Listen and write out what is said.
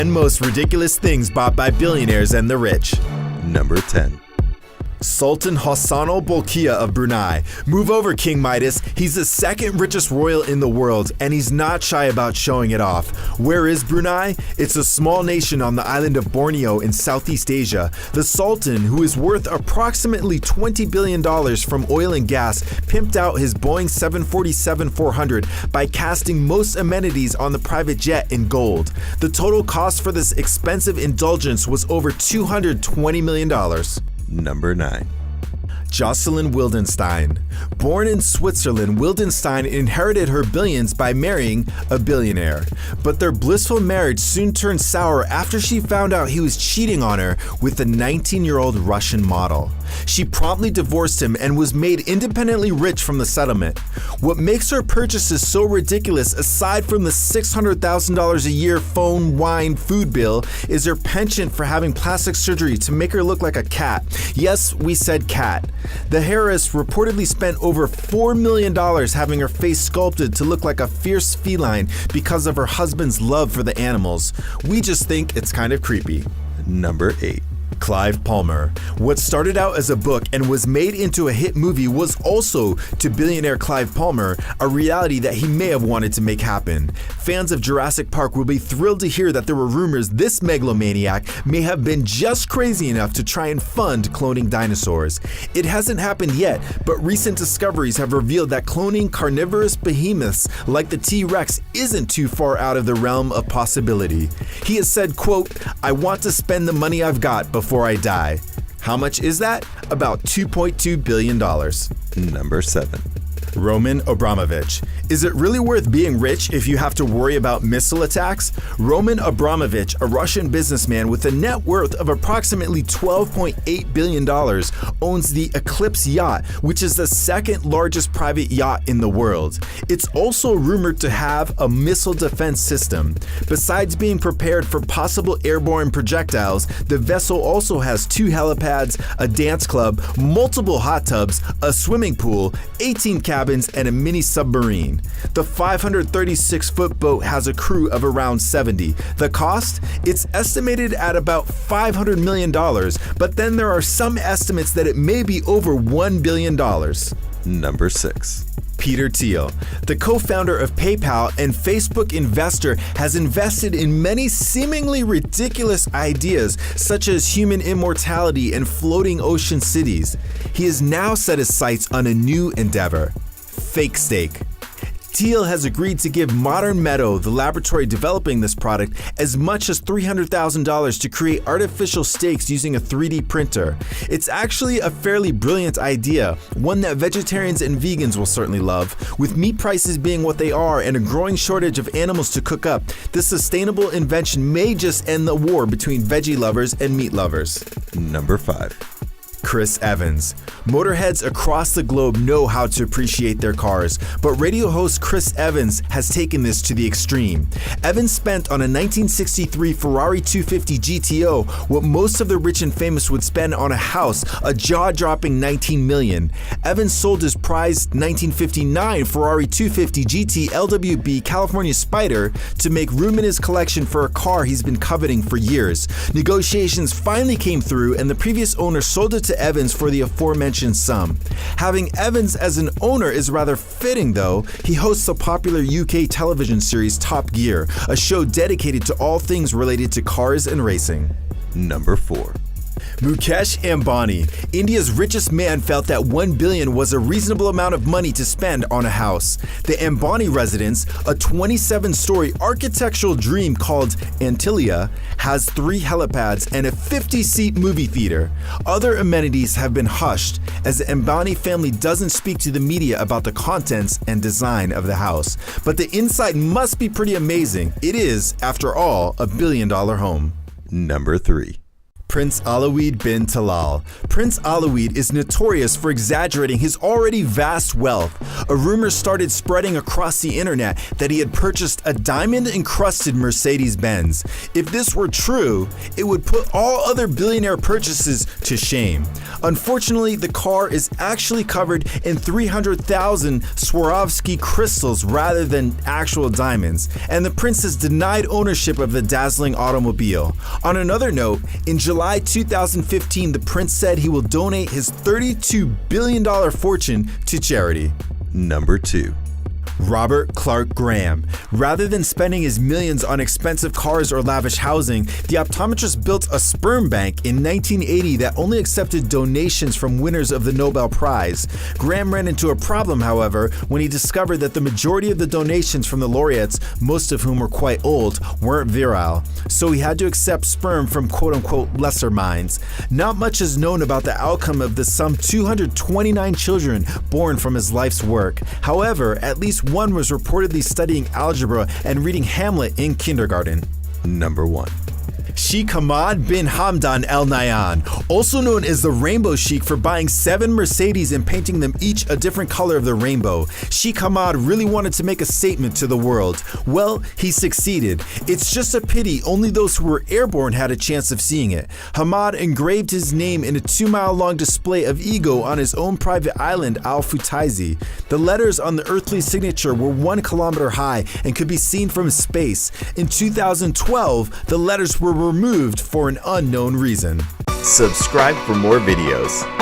And most ridiculous things bought by billionaires and the rich. Number 10. Sultan Hassan al-Bolkiah of Brunei. Move over, King Midas. He's the second richest royal in the world, and he's not shy about showing it off. Where is Brunei? It's a small nation on the island of Borneo in Southeast Asia. The Sultan, who is worth approximately $20 billion from oil and gas, pimped out his Boeing 747-400 by casting most amenities on the private jet in gold. The total cost for this expensive indulgence was over $220 million. Number 9. Jocelyn Wildenstein. Born in Switzerland, Wildenstein inherited her billions by marrying a billionaire. But their blissful marriage soon turned sour after she found out he was cheating on her with a 19-year-old Russian model. She promptly divorced him and was made independently rich from the settlement. What makes her purchases so ridiculous, aside from the $600,000 a year phone, wine, food bill, is her penchant for having plastic surgery to make her look like a cat. Yes, we said cat. The heiress reportedly spent over $4 million having her face sculpted to look like a fierce feline because of her husband's love for the animals. We just think it's kind of creepy. Number 8. Clive Palmer. What started out as a book and was made into a hit movie was also, to billionaire Clive Palmer, a reality that he may have wanted to make happen. Fans of Jurassic Park will be thrilled to hear that there were rumors this megalomaniac may have been just crazy enough to try and fund cloning dinosaurs. It hasn't happened yet, but recent discoveries have revealed that cloning carnivorous behemoths like the T-Rex isn't too far out of the realm of possibility. He has said, quote, "I want to spend the money I've got before I die." How much is that? About $2.2 billion. Number 7. Roman Abramovich. Is it really worth being rich if you have to worry about missile attacks? Roman Abramovich, a Russian businessman with a net worth of approximately $12.8 billion, owns the Eclipse yacht, which is the second largest private yacht in the world. It's also rumored to have a missile defense system. Besides being prepared for possible airborne projectiles, the vessel also has 2 helipads, a dance club, multiple hot tubs, a swimming pool, 18 cabins, and a mini submarine. The 536-foot boat has a crew of around 70. The cost? It's estimated at about $500 million, but then there are some estimates that it may be over $1 billion. Number 6. Peter Thiel, the co-founder of PayPal and Facebook investor, has invested in many seemingly ridiculous ideas such as human immortality and floating ocean cities. He has now set his sights on a new endeavor: fake steak. Thiel has agreed to give Modern Meadow, the laboratory developing this product, as much as $300,000 to create artificial steaks using a 3D printer. It's actually a fairly brilliant idea, one that vegetarians and vegans will certainly love. With meat prices being what they are and a growing shortage of animals to cook up, this sustainable invention may just end the war between veggie lovers and meat lovers. Number 5. Chris Evans. Motorheads across the globe know how to appreciate their cars, but radio host Chris Evans has taken this to the extreme. Evans spent on a 1963 Ferrari 250 GTO what most of the rich and famous would spend on a house, a jaw-dropping $19 million. Evans sold his prized 1959 Ferrari 250 GT LWB California Spider to make room in his collection for a car he's been coveting for years. Negotiations finally came through, and the previous owner sold it to Evans for the aforementioned sum. Having Evans as an owner is rather fitting, though. He hosts a popular UK television series, Top Gear, a show dedicated to all things related to cars and racing. Number 4. Mukesh Ambani, India's richest man, felt that $1 billion was a reasonable amount of money to spend on a house. The Ambani residence, a 27-story architectural dream called Antilia, has 3 helipads and a 50-seat movie theater. Other amenities have been hushed, as the Ambani family doesn't speak to the media about the contents and design of the house. But the inside must be pretty amazing. It is, after all, a $1 billion home. Number 3. Prince Alawid bin Talal. Prince Alawid is notorious for exaggerating his already vast wealth. A rumor started spreading across the internet that he had purchased a diamond-encrusted Mercedes-Benz. If this were true, it would put all other billionaire purchases to shame. Unfortunately, the car is actually covered in 300,000 Swarovski crystals rather than actual diamonds, and the prince has denied ownership of the dazzling automobile. On another note, in July 2015, the prince said he will donate his $32 billion fortune to charity. Number 2. Robert Clark Graham. Rather than spending his millions on expensive cars or lavish housing, the optometrist built a sperm bank in 1980 that only accepted donations from winners of the Nobel Prize. Graham ran into a problem, however, when he discovered that the majority of the donations from the laureates, most of whom were quite old, weren't virile. So he had to accept sperm from quote-unquote lesser minds. Not much is known about the outcome of the some 229 children born from his life's work. However, at least one was reportedly studying algebra and reading Hamlet in kindergarten. Number 1. Sheikh Hamad bin Hamdan Al Nahyan, also known as the Rainbow Sheikh for buying 7 Mercedes and painting them each a different color of the rainbow. Sheikh Hamad really wanted to make a statement to the world. Well, he succeeded. It's just a pity only those who were airborne had a chance of seeing it. Hamad engraved his name in a 2-mile-long display of ego on his own private island, Al Futaizi. The letters on the earthly signature were 1 kilometer high and could be seen from space. In 2012, the letters were removed for an unknown reason. Subscribe for more videos.